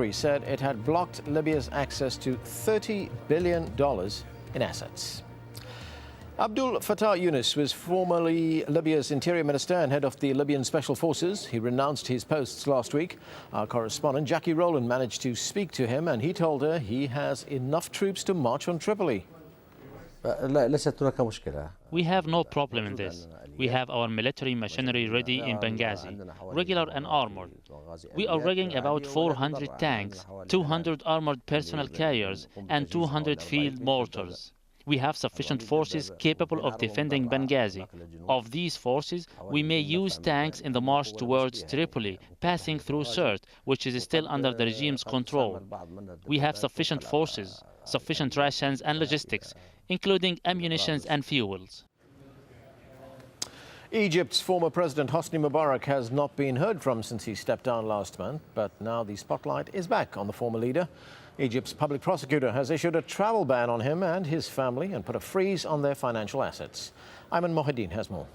Hungary said it had blocked Libya's access to $30 billion in assets. Abdul Fattah Yunus was formerly Libya's interior minister and head of the Libyan Special Forces. He renounced his posts last week. Our correspondent Jackie Rowland managed to speak to him, and he told her he has enough troops to march on Tripoli. We have no problem in this. We have our military machinery ready in Benghazi, regular and armored. We are rigging about 400 tanks, 200 armored personnel carriers, and 200 field mortars. We have sufficient forces capable of defending Benghazi. Of these forces, we may use tanks in the march towards Tripoli, passing through Sirte, which is still under the regime's control. We have sufficient forces, sufficient rations and logistics, including ammunition and fuels. Egypt's former President Hosni Mubarak has not been heard from since he stepped down last month, but now the spotlight is back on the former leader. Egypt's public prosecutor has issued a travel ban on him and his family and put a freeze on their financial assets. Ayman Mohideen has more.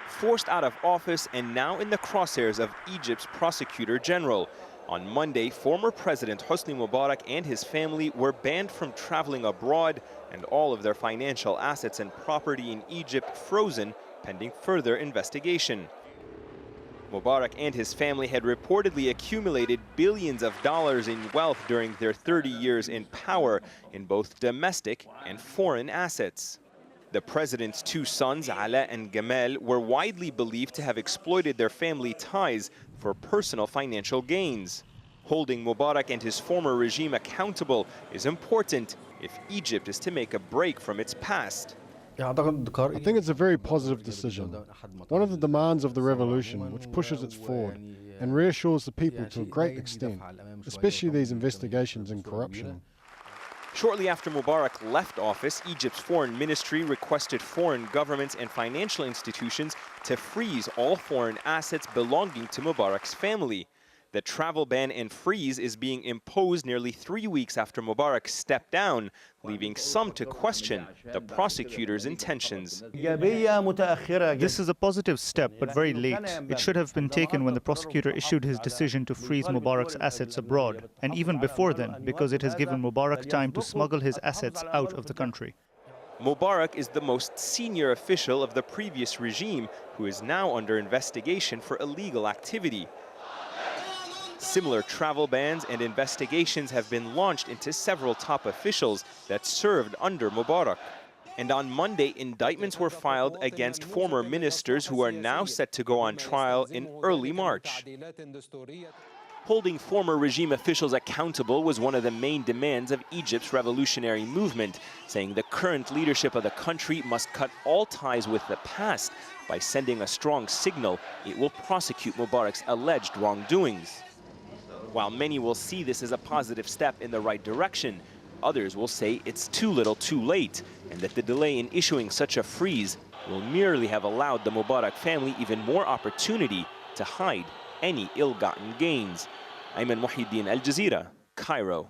Forced out of office and now in the crosshairs of Egypt's prosecutor general. On Monday, former President Hosni Mubarak and his family were banned from traveling abroad and all of their financial assets and property in Egypt frozen pending further investigation. Mubarak and his family had reportedly accumulated billions of dollars in wealth during their 30 years in power in both domestic and foreign assets. The president's two sons, Ala and Gamal, were widely believed to have exploited their family ties for personal financial gains. Holding Mubarak and his former regime accountable is important if Egypt is to make a break from its past. I think it's a very positive decision, one of the demands of the revolution, which pushes it forward and reassures the people to a great extent, especially these investigations in corruption. Shortly after Mubarak left office, Egypt's foreign ministry requested foreign governments and financial institutions to freeze all foreign assets belonging to Mubarak's family. The travel ban and freeze is being imposed nearly 3 weeks after Mubarak stepped down, leaving some to question the prosecutor's intentions. This is a positive step, but very late. It should have been taken when the prosecutor issued his decision to freeze Mubarak's assets abroad, and even before then, because it has given Mubarak time to smuggle his assets out of the country. Mubarak is the most senior official of the previous regime, who is now under investigation for illegal activity. Similar travel bans and investigations have been launched into several top officials that served under Mubarak. And on Monday, indictments were filed against former ministers who are now set to go on trial in early March. Holding former regime officials accountable was one of the main demands of Egypt's revolutionary movement, saying the current leadership of the country must cut all ties with the past by sending a strong signal it will prosecute Mubarak's alleged wrongdoings. While many will see this as a positive step in the right direction, others will say it's too little too late, and that the delay in issuing such a freeze will merely have allowed the Mubarak family even more opportunity to hide any ill-gotten gains. Ayman Mohideen, AlJazeera, Cairo.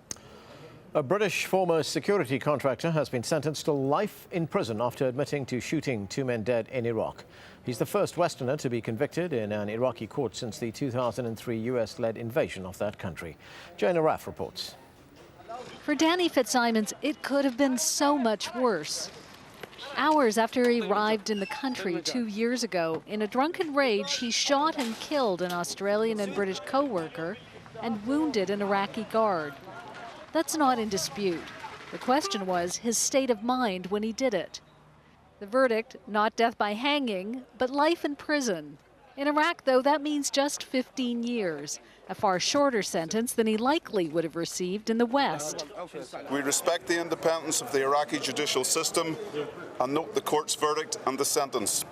A British former security contractor has been sentenced to life in prison after admitting to shooting 2 men dead in Iraq. He's the first Westerner to be convicted in an Iraqi court since the 2003 US-led invasion of that country. Jane Araf reports. For Danny Fitzsimons, it could have been so much worse. Hours after he arrived in the country 2 years ago, in a drunken rage, he shot and killed an Australian and British co-worker and wounded an Iraqi guard. That's not in dispute. The question was his state of mind when he did it. The verdict, not death by hanging, but life in prison. In Iraq, though, that means just 15 years, a far shorter sentence than he likely would have received in the West. We respect the independence of the Iraqi judicial system and note the court's verdict and the sentence.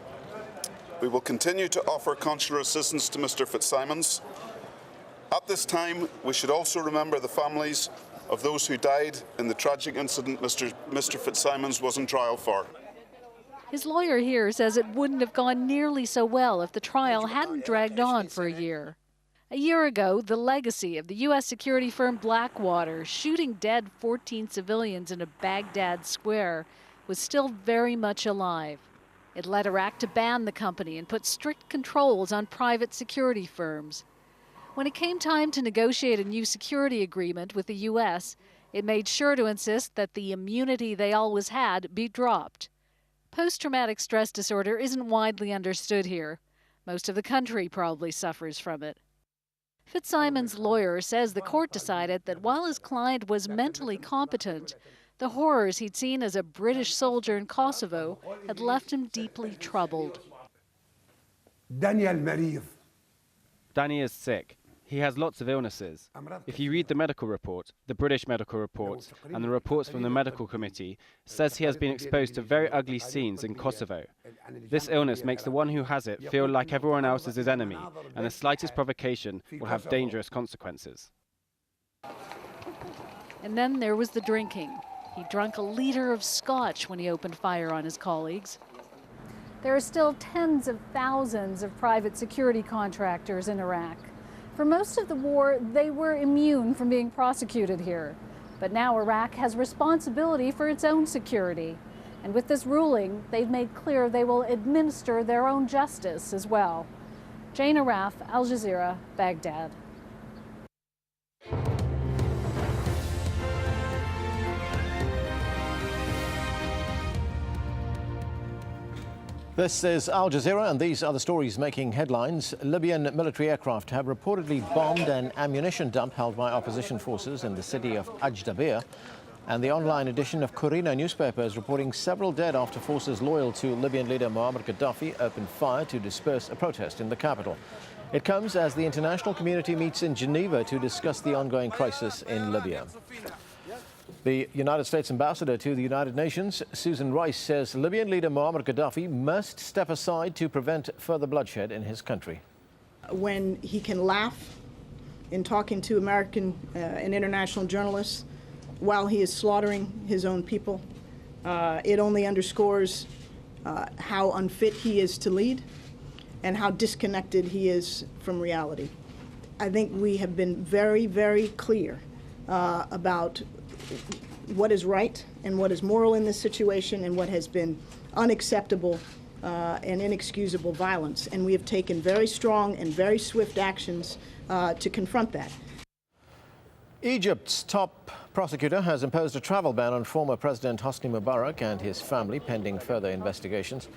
We will continue to offer consular assistance to Mr. Fitzsimons. At this time, we should also remember the families of those who died in the tragic incident Mr. Fitzsimons was on trial for. His lawyer here says it wouldn't have gone nearly so well if the trial hadn't dragged on for a year. A year ago, the legacy of the U.S. security firm Blackwater shooting dead 14 civilians in a Baghdad square was still very much alive. It led Iraq to ban the company and put strict controls on private security firms. When it came time to negotiate a new security agreement with the U.S., it made sure to insist that the immunity they always had be dropped. Post-traumatic stress disorder isn't widely understood here. Most of the country probably suffers from it. Fitzsimon's lawyer says the court decided that while his client was mentally competent, the horrors he'd seen as a British soldier in Kosovo had left him deeply troubled. Danny is sick. He has lots of illnesses. If you read the medical report, the British medical reports, and the reports from the medical committee, says he has been exposed to very ugly scenes in Kosovo. This illness makes the one who has it feel like everyone else is his enemy, and the slightest provocation will have dangerous consequences. And then there was the drinking. He drank a liter of scotch when he opened fire on his colleagues. There are still tens of thousands of private security contractors in Iraq. For most of the war, they were immune from being prosecuted here. But now Iraq has responsibility for its own security. And with this ruling, they've made clear they will administer their own justice as well. Jane Araf, Al Jazeera, Baghdad. This is Al Jazeera, and these are the stories making headlines. Libyan military aircraft have reportedly bombed an ammunition dump held by opposition forces in the city of AlJazeera. And the online edition of Corina newspaper is reporting several dead after forces loyal to Libyan leader Muammar Gaddafi opened fire to disperse a protest in the capital. It comes as the international community meets in Geneva to discuss the ongoing crisis in Libya. The United States ambassador to the United Nations, Susan Rice, says Libyan leader Muammar Gaddafi must step aside to prevent further bloodshed in his country. When he can laugh in talking to American and international journalists while he is slaughtering his own people, it only underscores how unfit he is to lead and how disconnected he is from reality. I think we have been very, very clear about what is right and what is moral in this situation and what has been unacceptable and inexcusable violence. And we have taken very strong and very swift actions to confront that. Egypt's top prosecutor has imposed a travel ban on former President Hosni Mubarak and his family pending further investigations.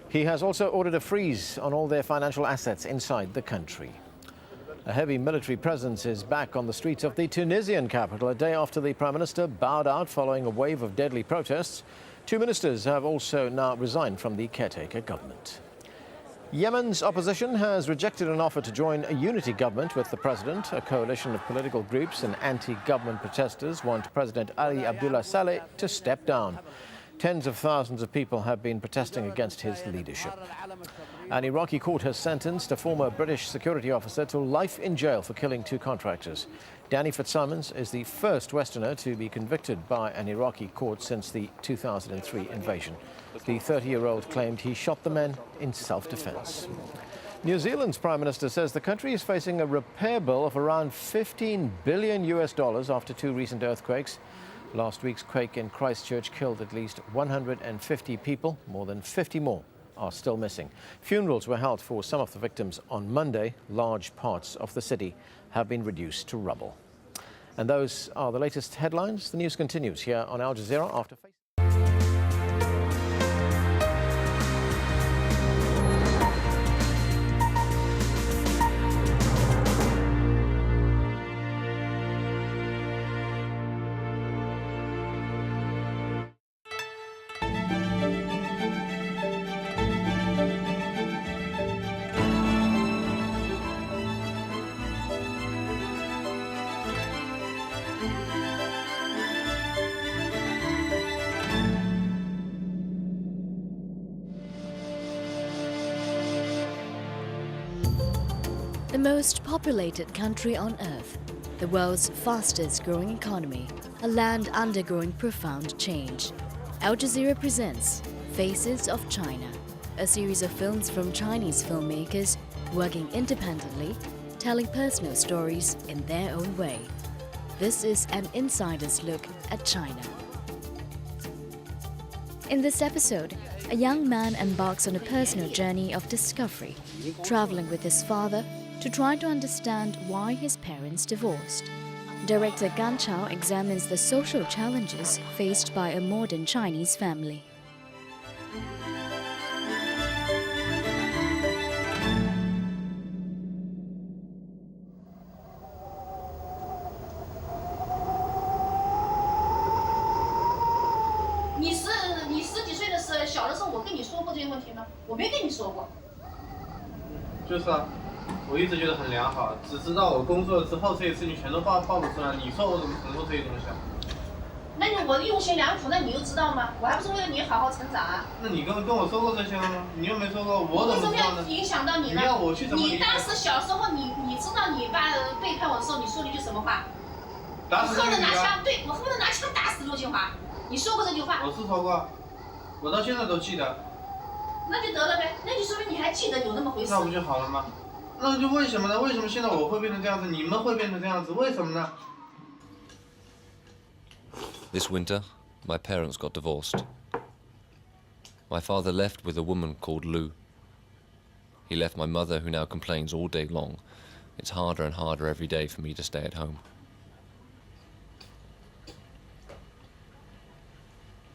He has also ordered a freeze on all their financial assets inside the country. A heavy military presence is back on the streets of the Tunisian capital a day after the Prime Minister bowed out following a wave of deadly protests. Two ministers have also now resigned from the caretaker government. Yemen's opposition has rejected an offer to join a unity government with the president. A coalition of political groups and anti-government protesters want President Ali Abdullah Saleh to step down. Tens of thousands of people have been protesting against his leadership. An Iraqi court has sentenced a former British security officer to life in jail for killing two contractors. Danny Fitzsimons is the first Westerner to be convicted by an Iraqi court since the 2003 invasion. The 30-year-old claimed he shot the men in self-defense. New Zealand's Prime Minister says the country is facing a repair bill of around $15 billion after two recent earthquakes. Last week's quake in Christchurch killed at least 150 people. More than 50 more are still missing. Funerals were held for some of the victims on Monday. Large parts of the city have been reduced to rubble. And those are the latest headlines. The news continues here on Al Jazeera after. The most populated country on earth, the world's fastest growing economy, a land undergoing profound change. Al Jazeera presents Faces of China, a series of films from Chinese filmmakers working independently, telling personal stories in their own way. This is an insider's look at China. In this episode, a young man embarks on a personal journey of discovery, traveling with his father to to try to understand why his parents divorced. Director Gan Chao examines the social challenges faced by a modern Chinese family.你十几岁的时候，小的时候我跟你说过这些问题吗？我没跟你说过。就是啊，我一直觉得很良好，只知道我工作了之后，这些事情全都暴露出来。你说我怎么承受这些东西啊？那我用心良苦，那你又知道吗？我还不是为了你好好成长啊。那你跟我说过这些吗？你又没说过，我怎么知道呢？为什么要影响到你呢？你要我去怎么理解？你当时小时候，你知道你爸背叛我的时候，你说了一句什么话？打死陆金华。对，我恨不得拿枪打死陆金华。你说过这句话？我是说过，我到现在都记得。那就得了呗，那就说明你还记得有那么回事。那不就好了吗？那就为什么呢？为什么现在我会变成这样子，你们会变成这样子？为什么呢？ This winter, my parents got divorced. My father left with a woman called Lou. He left my mother, who now complains all day long. It's harder and harder every day for me to stay at home.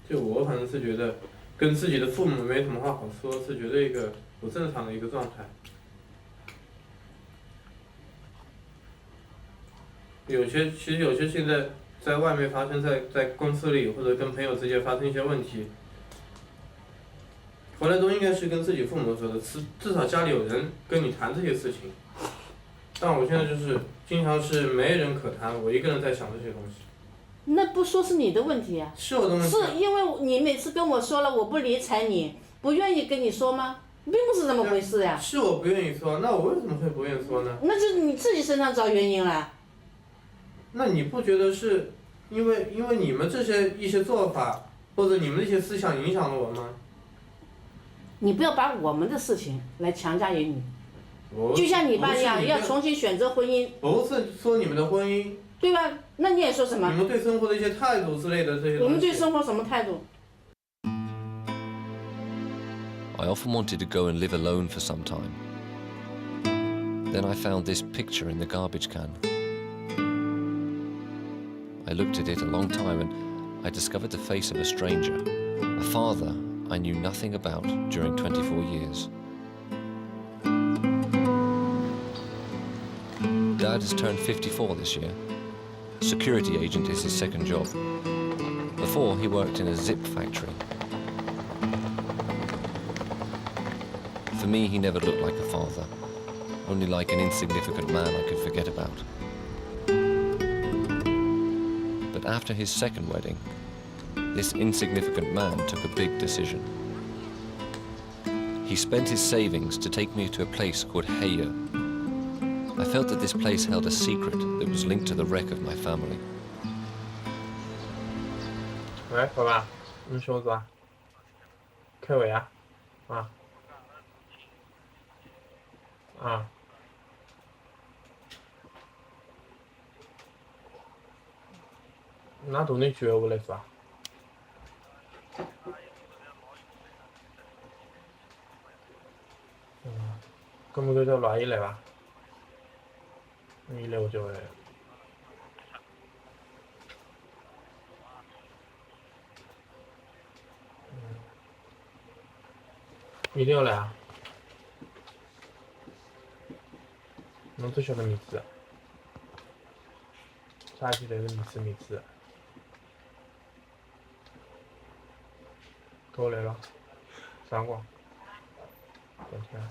就我反正是觉得，跟自己的父母没什么话好说，是绝对一个不正常的一个状态。其实有些现在在外面发生，在公司里或者跟朋友之间发生一些问题，回来都应该是跟自己父母说的，至少家里有人跟你谈这些事情。但我现在就是经常是没人可谈，我一个人在想这些东西。 那不说是你的问题啊，是我的问题。是因为你每次跟我说了我不理睬你，不愿意跟你说吗？并不是这么回事呀。是我不愿意说，那我为什么会不愿意说呢？那就是你自己身上找原因了。那你不觉得是因为你们这些一些做法或者你们的一些思想影响了我吗？你不要把我们的事情来强加于你。就像你爸一样，要重新选择婚姻。不是说你们的婚姻。 对吧？那你也说什么？你们对生活的一些态度之类的这些东西。我们对生活什么态度 I often wanted to go and live alone for some time. Then I found this picture in the garbage can. I looked at it a long time and I discovered the face of a stranger, a father I knew nothing about during 24 years. Dad has turned 54 this year. Security agent is his second job. Before, he worked in a zip factory. For me, he never looked like a father, only like an insignificant man I could forget about. But after his second wedding, this insignificant man took a big decision. He spent his savings to take me to a place called Heya. I felt that this place held a secret that was linked to the wreck of my family. 喂，宝爸，你说啥？开会啊？啊？啊？哪度你觉悟来是吧？咁佢就來嚟吧？ 一来我就来。一定要来啊！侬最晓得名字？啥记得是名字？给我来了，啥光？等天。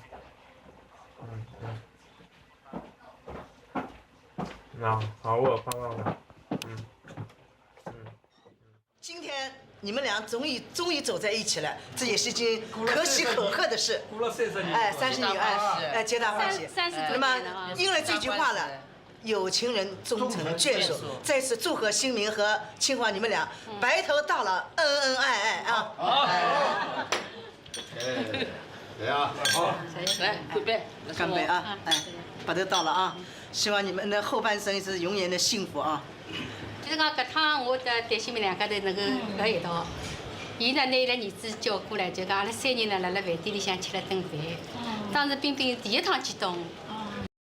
好，我放放了。今天你们俩终于走在一起了，这也是一件可喜可贺的事。过了30年，哎，30年，皆大欢喜。那么，应了这句话了，有情人终成眷属。在此祝贺新民和清华你们俩白头到老，恩恩爱爱啊！好。来啊！好，来，干杯！干杯啊！哎，白头到老啊！ 希望你们的后半生是永远的幸福啊！就是讲搿趟我担心们两家头能够辣一道，伊呢拿伊拉儿子叫过来，就讲阿拉3人呢辣饭店里向吃了顿饭。当时冰冰第一趟见到我，